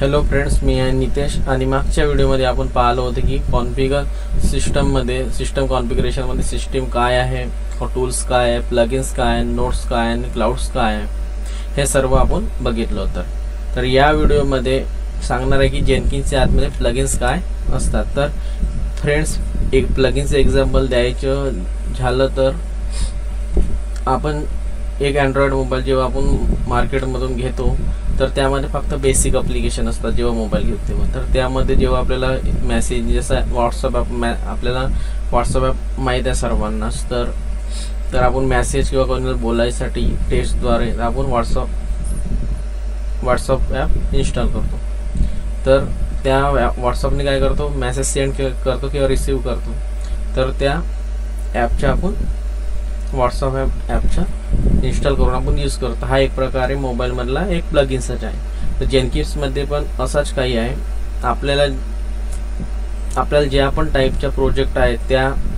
Hello friends, मी आहे नितेश आणि मागच्या व्हिडिओमध्ये आपण पाहिलं होतं की कॉन्फिगर सिस्टम कॉन्फिगरेशनमध्ये सिस्टीम काय आहे, टूल्स काय आहे, प्लगइन्स काय आहे, नोट्स काय आहे आणि क्लाउड्स काय आहे, हे सर्व आपण बघितलं होतं. तर या व्हिडिओमध्ये सांगणार आहे की जेनकिन्सच्या आतमध्ये प्लगइन्स काय असतात. तर फ्रेंड्स, एक प्लगइन्सचं एक्झाम्पल द्यायचं झालं तर आपण एक अँड्रॉइड मोबाईल जेव्हा आपण मार्केटमधून घेतो तर त्यामध्ये फक्त बेसिक ॲप्लिकेशन असतात. जेव्हा मोबाईल घेतो तेव्हा तर त्यामध्ये जेव्हा आपल्याला मेसेज जसं व्हॉट्सअप आपल्याला व्हॉट्सअप ॲप माहीत आहे सर्वांनाच, तर आपण मेसेज किंवा कोणाला बोलायसाठी टेक्स्टद्वारे आपण व्हॉट्सअप ॲप इन्स्टॉल करतो. तर त्या व्हॉट्सअपने काय करतो, मेसेज सेंड करतो किंवा रिसीव्ह करतो. तर त्या ॲपच्या आपण व्हॉट्सअप ॲपच्या इन्स्टॉल करून आपण यूज करतो. हा एक प्रकारे मोबाईलमधला एक प्लगइन्सच आहे. तर जेनकिन्समध्ये पण असाच काही आहे. आपल्याला ज्या पण टाईपच्या प्रोजेक्ट आहेत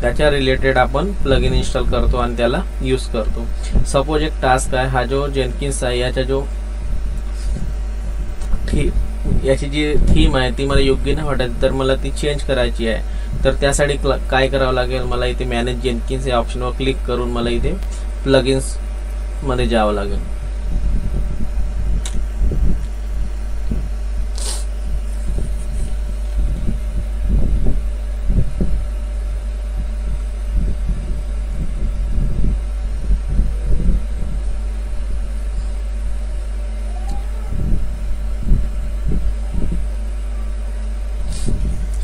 त्याच्या रिलेटेड आपण प्लगइन इन्स्टॉल करतो आणि त्याला यूज करतो. सपोज एक टास्क आहे, हा जो जेनकिन्स आहे याची जी थीम आहे ती मला योग्य नाही वाटत, तर मला ती चेंज करायची आहे. तर त्यासाठी काय करावं लागेल, मला इथे मॅनेज जेनकिन्स या ऑप्शनवर क्लिक करून मला इथे प्लगइन्स मध्ये जावं लागेल.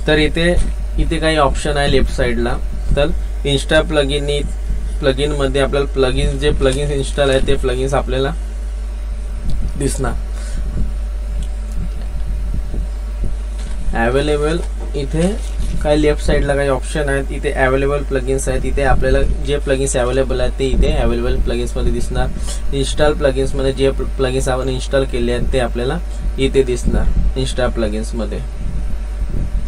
तर इथे काही ऑप्शन आहे लेफ्ट साइडला. तर इन्स्टा प्लगइन मध्ये आपल्याला जे प्लगइन्स इन्स्टॉल आहे ते प्लगइन्स आपल्याला दिसणार. अवेलेबल इथे काही लेफ्ट साइडला काही ऑप्शन आहेत. इथे अवेलेबल प्लगइन्स आहेत. इथे आपल्याला जे प्लगइन्स अवेलेबल आहेत ते इथे अवेलेबल प्लगइन्स मध्ये दिसणार. इन्स्टॉल प्लगइन्स मध्ये जे प्लगइन्स आपण इन्स्टॉल केले आहेत ते आपल्याला इथे दिसणार इन्स्टॉल प्लगइन्स मध्ये.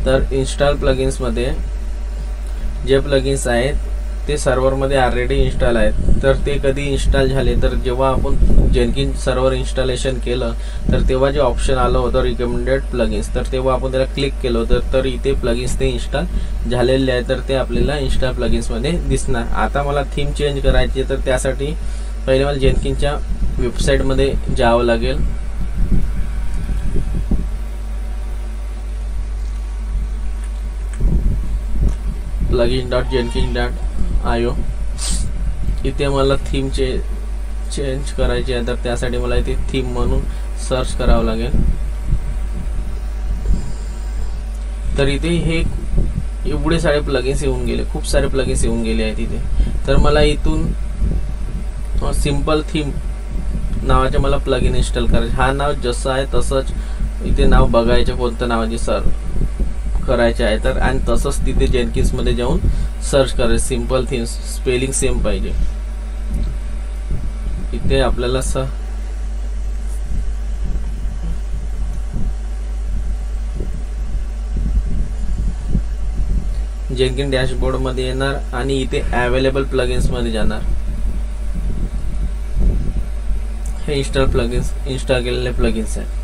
तर इन्स्टॉल प्लगइन्स मध्ये जे प्लगइन्स आहेत ते सर्व्हरमध्ये ऑलरेडी इन्स्टॉल आहेत. तर ते कधी इन्स्टॉल झाले, तर जेव्हा आपण जेनकिन्स सर्व्हर इन्स्टॉलेशन केलं तर तेव्हा जे ऑप्शन आलं होतं रिकमेंडेड प्लगइन्स, तर तेव्हा आपण त्याला क्लिक केलं होतं तर इथे प्लगइन्स ते इन्स्टॉल झालेले आहे. तर ते आपल्याला इन्स्टॉल प्लगइन्समध्ये दिसणार. आता मला थीम चेंज करायची, तर त्यासाठी पहिले मला जेनकिन्सच्या वेबसाईटमध्ये जावं लागेल. plugin.jenkins.io. इथे मला थीम चेंज करायची आहे, तर त्यासाठी मला इथे थीम म्हणून सर्च करावं लागेल. तर इथे हे एवढे सारे प्लगइन्स येऊन गेले, खूप सारे प्लगइन्स येऊन गेले आहेत इथे. तर मला इथून सिंपल थीम नावाचे मला प्लगइन इन्स्टॉल करायचे. हा नाव जसं आहे तसंच इथे नाव बघायचं, कोणतं नावाचे करायचे आहे. तर आणि तसंच तिथे जेनकिन्स मध्ये जाऊन सर्च करायचं. सिंपल थीम्स स्पेलिंग सेम पाहिजे. इथे आपल्याला जेनकिन्स डॅशबोर्ड मध्ये येणार आणि इथे अवेलेबल प्लगइन्स मध्ये जाणार. हे इन्स्टॉल केलेले प्लगइन्स आहेत.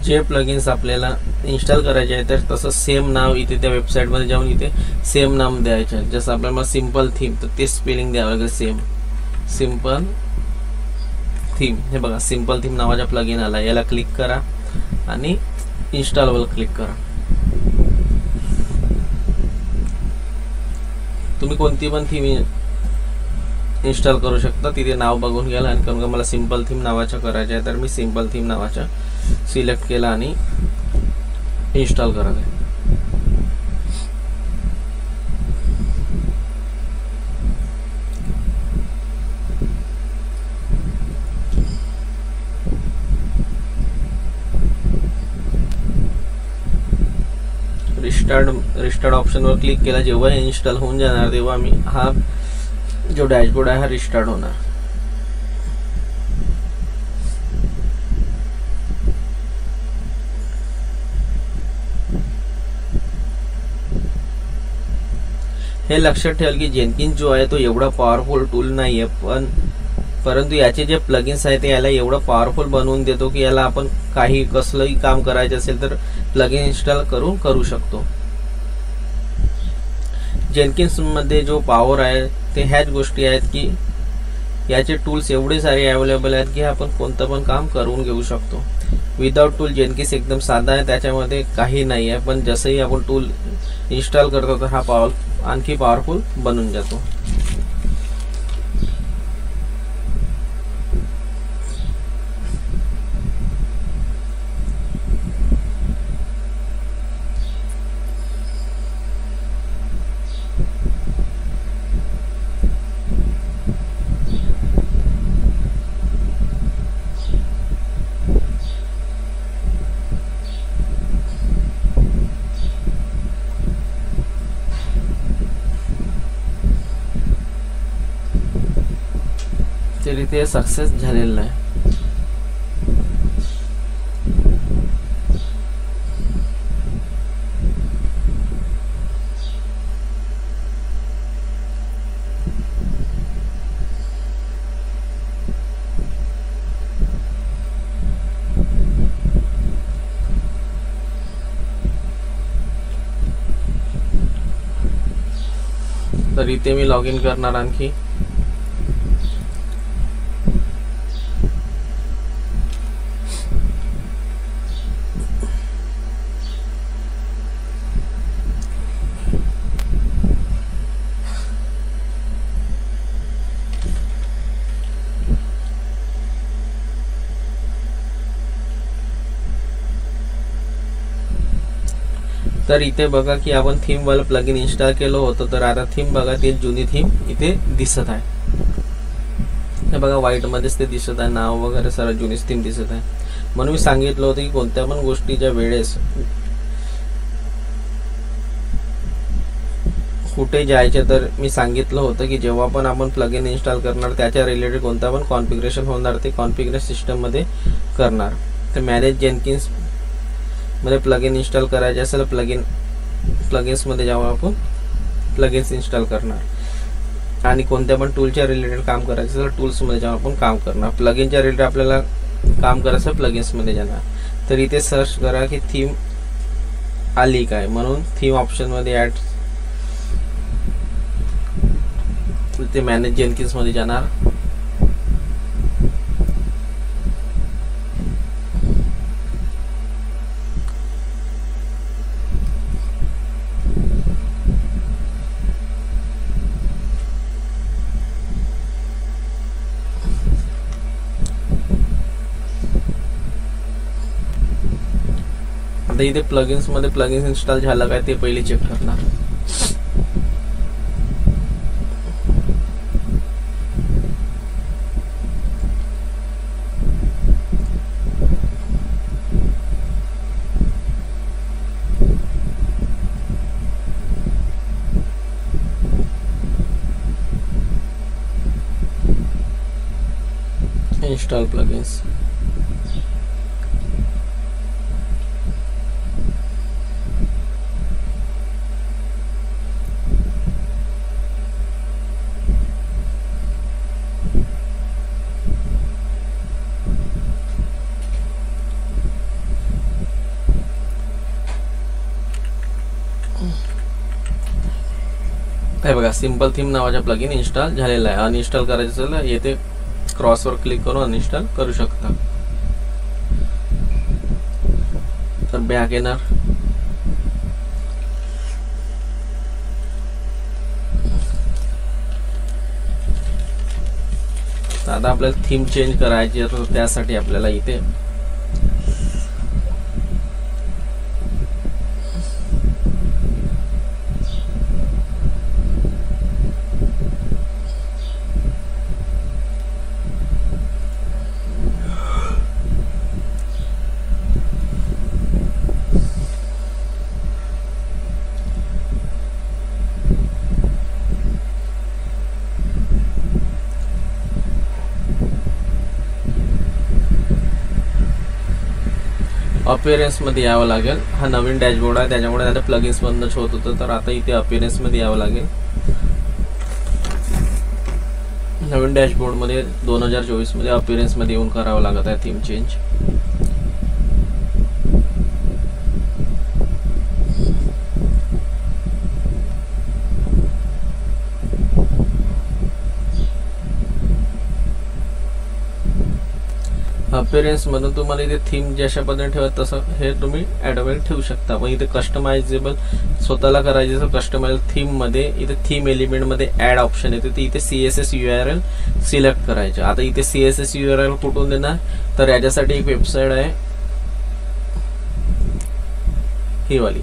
जे प्लगइन्स आपल्याला इन्स्टॉल करायचे आहे तर तसं सेम नाव इथे त्या वेबसाईटमध्ये जाऊन इथे सेम नाम द्यायचे आहे. जसं आपल्याला सिंपल थीम, तर ते स्पेलिंग द्यावं लागेल सेम. सिंपल थीम, हे बघा सिंपल थीम नावाचा प्लगइन आला. याला क्लिक करा आणि इन्स्टॉलवर क्लिक करा. तुम्ही कोणती पण थीम इन्स्टॉल करू शकता. तिथे नाव बघून घ्याल आणि कारण मला सिंपल थीम नावाचा करायचं आहे, तर मी सिंपल थीम नावाचा सिलेक्ट केला आणि इन्स्टॉल करा. रिस्टार्ट ऑप्शनवर क्लिक केला. जेव्हा इन्स्टॉल होऊन जाणार तेव्हा मी हा जो डॅशबोर्ड आहे हा रिस्टार्ट होणार. हे लक्षात ठेवाल की जेनकिन्स जो आहे तो एवढा पॉवरफुल टूल नाही आहे, परंतु याचे जे प्लगइन्स आहेत ते याला एवढं पॉवरफुल बनवून देतो की याला आपण काही कसलंही काम करायचं असेल तर प्लगइन इन्स्टॉल करू शकतो. जेनकिन्स मध्ये जो पॉवर आहे ते ह्याच गोष्टी आहेत की याचे टूल्स एवढे सारे अवेलेबल आहेत की आपण कोणतं पण काम करून घेऊ शकतो. विदाउट टूल जेनकिन्स एकदम साधा आहे, त्याच्यामध्ये काही नाही आहे, पण जसंही आपण टूल इन्स्टॉल करतो तर हा आणखी पॉवरफुल बनून जातो. तरी ते सक्सेस झालेलं आहे. तर इथे मी लॉग इन करणार आणखी. तर इथे बघा की आपण थीम वाला प्लगइन इन्स्टॉल केलं होतं, तर आता थीम बघा ती जुनी थीम इथे दिसत आहे. हे बघा व्हाईट मध्येच ते दिसत आहे, नाव वगैरे सर्व जुनीच थीम दिसत आहे. म्हणून मी सांगितलं होतं की कोणत्या पण गोष्टीच्या वेळेस कुठे जायचे तर मी सांगितलं होतं की जेव्हा पण आपण प्लगइन इन्स्टॉल करणार त्याच्या रिलेटेड कोणता पण कॉन्फिगरेशन होणार ते कॉन्फिगरेशन सिस्टम मध्ये करणार. तर मॅनेज जेनकिन्स मध्ये प्लगइन इन्स्टॉल करायचे असेल प्लगइन्स मध्ये जाऊन आपण प्लगइन्स इन्स्टॉल करणार आणि कोणत्या पण टूलच्या रिलेटेड काम करायचं असेल टूल्स मध्ये जाऊन आपण काम करणार. प्लगइनच्या रिलेटेड आपल्याला काम करायचं प्लगइन्स मध्ये जाणार. तर इथे सर्च करा की थीम आली काय, म्हणून थीम ऑप्शन मध्ये ऍड ते मॅनेज जेनकिन्स मध्ये जाणार. आता इथे प्लगइन्स मध्ये प्लगइन्स इन्स्टॉल झालं काय ते पहिले चेक करणार. Install plugins. हे बघा सिंपल थीम नावाचा प्लगइन इन्स्टॉल झालेला आहे. अनइन्स्टॉल करायचं असेल येथे क्रॉसवर क्लिक करून अनइन्स्टॉल करू शकता. तर बॅक येणार. आता आपल्याला थीम चेंज करायची तर त्यासाठी आपल्याला इथे अपीअरन्समध्ये यावं लागेल. हा नवीन डॅशबोर्ड आहे त्याच्यामुळे आता प्लगइन्स बंदच होत होतं, तर आता इथे अपीअरन्समध्ये यावं लागेल. नवीन डॅशबोर्डमध्ये 2024 मध्ये अपीअरन्समध्ये येऊन करावं लागत आहे थीम चेंज. अपीअरन्स मधून तुम्हाला इथे थीम जशा पद्धतीने ठेवत तसं हे तुम्ही ॲडोबमध्ये ठेवू शकता. पण इथे कस्टमायझेबल स्वतःला करायचे तर कस्टमाइज थीम मध्ये इथे थीम एलिमेंट मध्ये ऍड ऑप्शन येते, तर इथे CSS URL सिलेक्ट करायचे. आता इथे CSS URL कुठून देणार, तर याच्यासाठी एक वेबसाईट आहे ही वाली,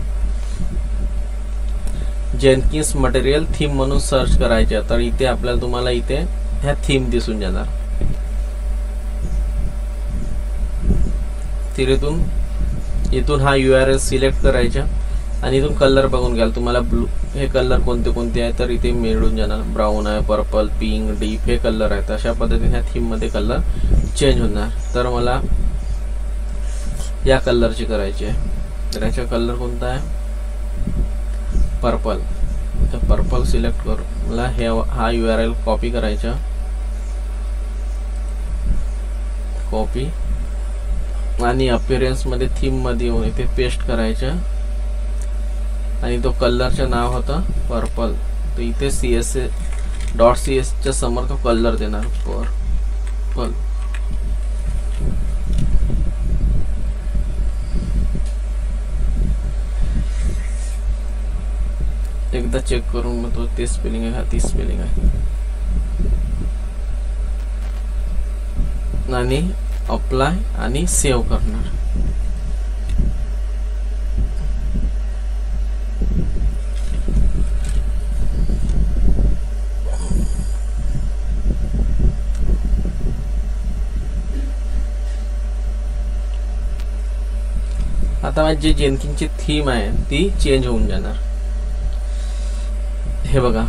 जेनकिन्स मटेरियल थीम म्हणून सर्च करायचे. तर इथे आपल्याला तुम्हाला इथे ह्या थीम दिसून जाणार. इथून हा URL सिलेक्ट करायचा आणि इथून कलर बघून घ्याल. तुम्हाला ब्लू हे कलर कोणते कोणते आहे तर इथे मिळून जाणार. ब्राऊन आहे, पर्पल, पिंक, डीप हे कलर आहेत. अशा पद्धतीने ह्या थीम मध्ये कलर चेंज होणार. तर मला या कलरची करायची आहे, तर याचा कलर कोणता आहे, पर्पल. तर पर्पल सिलेक्ट करू. मला हा URL कॉपी करायचा, कॉपी आणि अपीअरन्स मध्ये थीम मध्ये येऊन इथे पेस्ट करायचा आणि तो कलरचं नाव होता पर्पल. तर इथे CSS.cs च्या समोर तो कलर देणार पर्पल. एकदा चेक करून मग तो ते स्पेलिंग आहे, हा ती स्पेलिंग आहे. आणि अप्लाय आणि सेव्ह करणार. आता माझी जेनकिन्सची थीम आहे ती चेंज होऊन जाणार. हे बघा,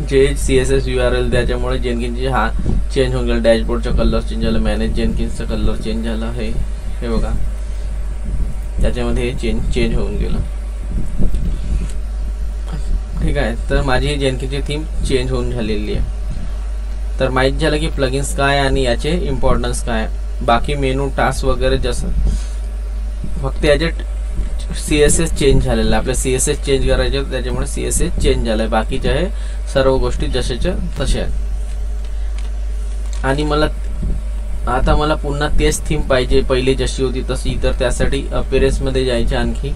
जे CSS URL त्याच्यामुळे जेनकिन्सची हा चेंज होऊन गेला. डॅशबोर्डचा कलर चेंज झाला, मॅनेज जेनकिन्सचा कलर चेंज झाला. हे बघा, त्याच्यामध्ये हे चेंज होऊन गेलं. ठीक आहे, तर माझी जेनकिन्सची थीम चेंज होऊन झालेली आहे. तर माहीत झालं की प्लगइन्स काय आणि याचे इम्पॉर्टन्स काय. बाकी मेनू, टास्क वगैरे जसं फक्त याचे CSS चेंज झालेला आहे. आपल्या CSS चेंज करायचे, त्याच्यामुळे CSS चेंज झालाय. बाकीच्या हे सर्व गोष्टी जशाच्या तशा आहेत. आणि आता मला पुन्हा तेच थीम पाहिजे, पहिली जशी होती तशी. तर त्यासाठी अपीअरन्स मध्ये जायचे. आणखी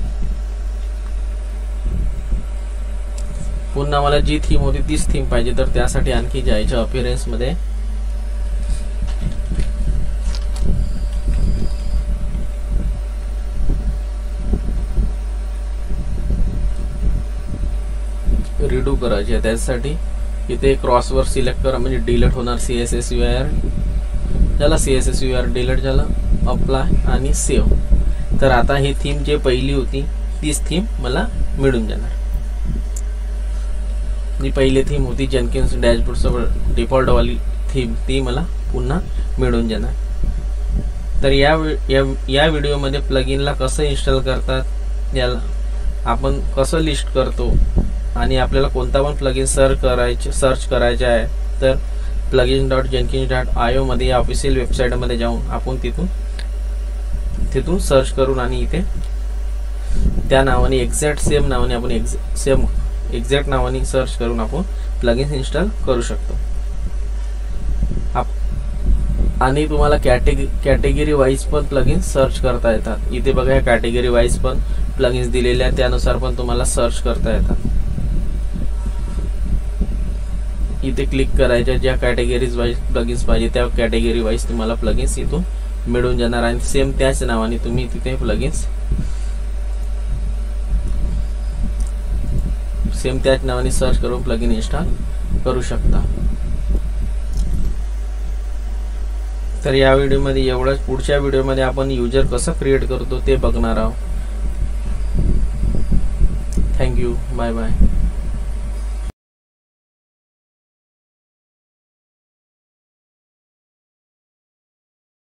पुन्हा मला जी थीम होती तीच थीम पाहिजे, तर त्यासाठी आणखी जायचं अपीअरन्स मध्ये. रिडू करायची आहे, त्यासाठी इथे क्रॉसवर सिलेक्ट करा, म्हणजे डिलीट होणार CSS URL. झाला CSS URL डिलीट झालं. अप्लाय आणि सेव्ह. तर आता ही थीम जे पहिली होती तीच थीम मला मिळून जाणार. जी पहिली थीम होती जेनकिन्स डॅशबोर्ड डिफॉल्ट वाली थीम, ती मला पुन्हा मिळून जाणार. तर या व्हिडिओमध्ये प्लगइनला कसं इन्स्टॉल करतात, याला आपण कसं लिस्ट करतो आणि आपल्याला कोणता पण प्लगइन सर्च करायचा आहे, तर plugins.jenkins.io मध्ये या ऑफिशियल वेबसाईटमध्ये जाऊन आपण तिथून सर्च करून आणि इथे त्या नावाने एक्झॅक्ट सेम नावाने आपण एक्झॅक्ट नावाने सर्च करून आपण प्लगइन्स इन्स्टॉल करू शकतो. आणि तुम्हाला कॅटेगरी वाईज पण प्लगइन्स सर्च करता येतात. इथे बघा, या कॅटेगरी वाईज पण प्लगइन्स दिलेले आहेत, त्यानुसार पण तुम्हाला सर्च करता येतात. इथे क्लिक करायच्या, ज्या कॅटेगरीज वाईज प्लगइन्स पाहिजे त्या कॅटेगरी वाईज तुम्हाला प्लगइन्स इथून मिळून जाणार. आणि सेम त्याच नावाने तुम्ही तिथे प्लगइन्स सेम त्याच नावाने सर्च करून प्लगइन इन्स्टॉल करू शकता. तर या व्हिडिओमध्ये एवढंच. पुढच्या व्हिडिओमध्ये आपण युजर कसं क्रिएट करतो ते बघणार आहोत. Thank you, bye bye.